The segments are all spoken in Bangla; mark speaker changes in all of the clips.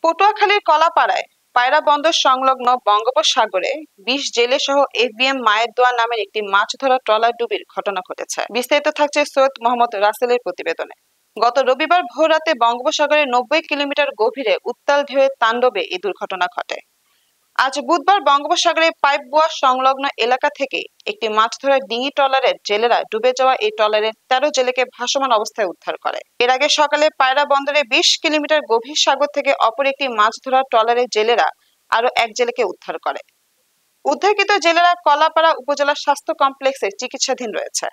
Speaker 1: পটুয়াখালীর কলাপাড়ায় পায়রা বন্দর সংলগ্ন বঙ্গোপসাগরে ২০ জেলে সহ এফবিএম মায়ের দোয়া নামের একটি মাছ ধরা ট্রলার ডুবির ঘটনা ঘটেছে। বিস্তারিত থাকছে সৈয়দ মোহাম্মদ রাসেলের প্রতিবেদনে। গত রবিবার ভোররাতে বঙ্গোপসাগরের ৯০ কিলোমিটার গভীরে উত্তাল ঢেউয়ের তাণ্ডবে এই দুর্ঘটনা ঘটে। আজ বুধবার বঙ্গোপসাগরে পাইপ বোয়া সংলগ্ন এলাকা থেকে একটি মাছ ধরার ডিঙি ট্রলারের জেলেরা ডুবে যাওয়া এই ট্রলারের ১৩ জেলেকে ভাসমান অবস্থায় উদ্ধার করে। এর আগে সকালে পায়রা বন্দরে ২০ কিলোমিটার গভীর সাগর থেকে অপর একটি মাছ ধরার ট্রলারের জেলেরা আরো এক জেলেকে উদ্ধার করে। উদ্ধারকৃত জেলেরা কলাপাড়া উপজেলা স্বাস্থ্য কমপ্লেক্সে চিকিৎসাধীন রয়েছে।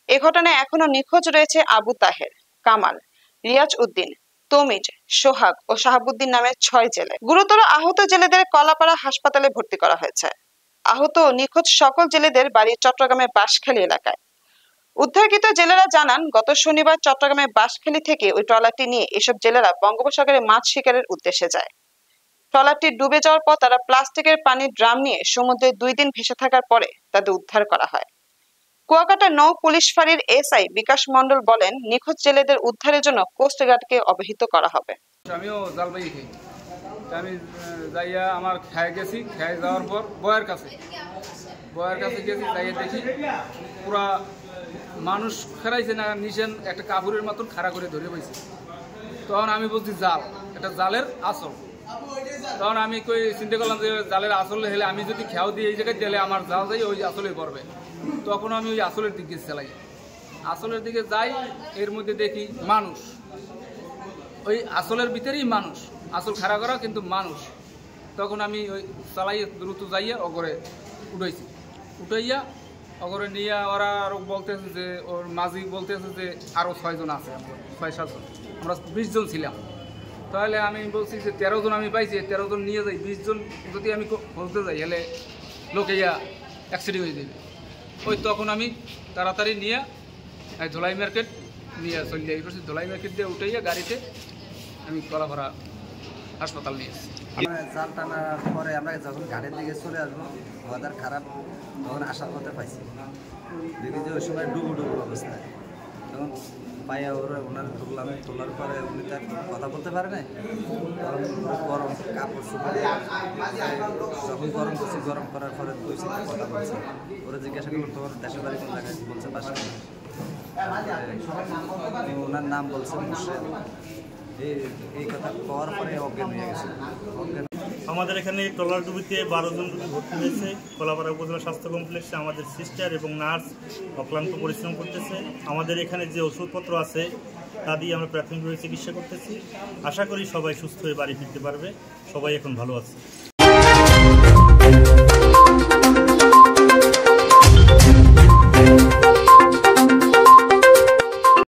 Speaker 1: এ ঘটনায় এখনো নিখোঁজ রয়েছে আবু তাহের, কামাল, রিয়াজ উদ্দিন, তমিজ, সোহাগ ও শাহাবুদ্দিন নামে ৬ জেলে। গুরুতর আহত জেলেদের কলাপাড়া হাসপাতালে ভর্তি করা হয়েছে। আহত ও নিখোঁজ সকল জেলেদের বাড়ি চট্টগ্রামের বাঁশখালী এলাকায়। উদ্ধারকৃত জেলেরা জানান, গত শনিবার চট্টগ্রামের বাঁশখালী থেকে ওই ট্রলারটি নিয়ে এসব জেলেরা বঙ্গোপসাগরে মাছ শিকারের উদ্দেশ্যে যায়। ট্রলারটি ডুবে যাওয়ার পর তারা প্লাস্টিকের পানির ড্রাম নিয়ে সমুদ্রে ২ দিন ভেসে থাকার পরে তাদের উদ্ধার করা হয়। কুয়াকাটা নৌ পুলিশ ফাঁড়ির এসআই বিকাশ মণ্ডল বলেন, নিখোঁজ জেলেদের উদ্ধারের জন্য কোস্টগার্ডকে অবহিত করা হবে।
Speaker 2: আমিও জালবাই খাই, আমি যাইয়া আমার খেয়ে গেছি, খেয়ে যাওয়ার পর বয়ের কাছে গেছি, যাইয়া দেখি পুরা মানুষ খেরাইছে না, নিচেন একটা কাপড়ের মতন খাড়া করে ধরে পাইছে। তখন আমি বলছি জাল, এটা জালের আসল। তখন আমি কই চিন্তা করলাম যে জালের আসল হলে আমি যদি খেয়াও দিই এই জায়গায় দিলে আমার জাল যাই ওই আসলে পড়বে। তখন আমি ওই আসলের দিকে চালাই, আসলের দিকে যাই, এর মধ্যে দেখি মানুষ, ওই আসলের ভিতরেই মানুষ, আসল খাড়া করা কিন্তু মানুষ। তখন আমি ওই চালাই দ্রুত যাইয়া অগরে উঠাইয়া অগরে নিয়ে ওরা আরও বলতেছে যে ওর মাঝি বলতেছে যে আরও ৬ জন আছে, ৬-৭ জন, আমরা ২০ জন ছিলাম। তাহলে আমি বলছি যে ১৩ জন আমি পাইছি, ১৩ জন নিয়ে যাই, ২০ জন যদি আমি বলতে যাই হলে লোকে অ্যাক্সিডেন্ট হয়ে যাবে। ওই তখন আমি তাড়াতাড়ি নিয়ে ধোলাই মার্কেট নিয়ে চলে যাই করছি, ধোলাই মার্কেট দিয়ে উঠাইয়া গাড়িতে আমি কলাপাড়া হাসপাতাল নিয়ে এসেছি।
Speaker 3: জাল টানার পরে আমরা যখন ঘাটের দিকে চলে আসবো, ওয়েদার খারাপ, তখন আসার পথে পাইছি, দেখি যে ওই সময় ডুবো অবস্থায়। তখন পাইয়া ওনার তুললাম, তোলার পরে উনি তার কথা বলতে পারে না, তখন গরম কাপড় চুপড়ে যখন গরম করছি, গরম করার পরে কইছি কথা বলছে। ওরা জিজ্ঞাসা করলো তোমার দেশের বাড়ি কোন জায়গায়, বলছে বাঁশখালী। ওনার নাম বলছে মুর্শেদ। এই কথা পাওয়ার পরে অজ্ঞান হয়ে গেছে।
Speaker 4: আমাদের এখানে ট্রলার ডুবিতে ১২ জন ভর্তি হয়েছে। কলাপাড়া উপজেলা স্বাস্থ্য কমপ্লেক্সে আমাদের সিস্টার এবং নার্স অক্লান্ত পরিশ্রম করতেছে। আমাদের এখানে যে ওষুধপত্র আছে তা দিয়ে আমরা প্রাথমিকভাবে চিকিৎসা করতেছি। আশা করি সবাই সুস্থ হয়ে বাড়ি ফিরতে পারবে। সবাই এখন ভালো আছে।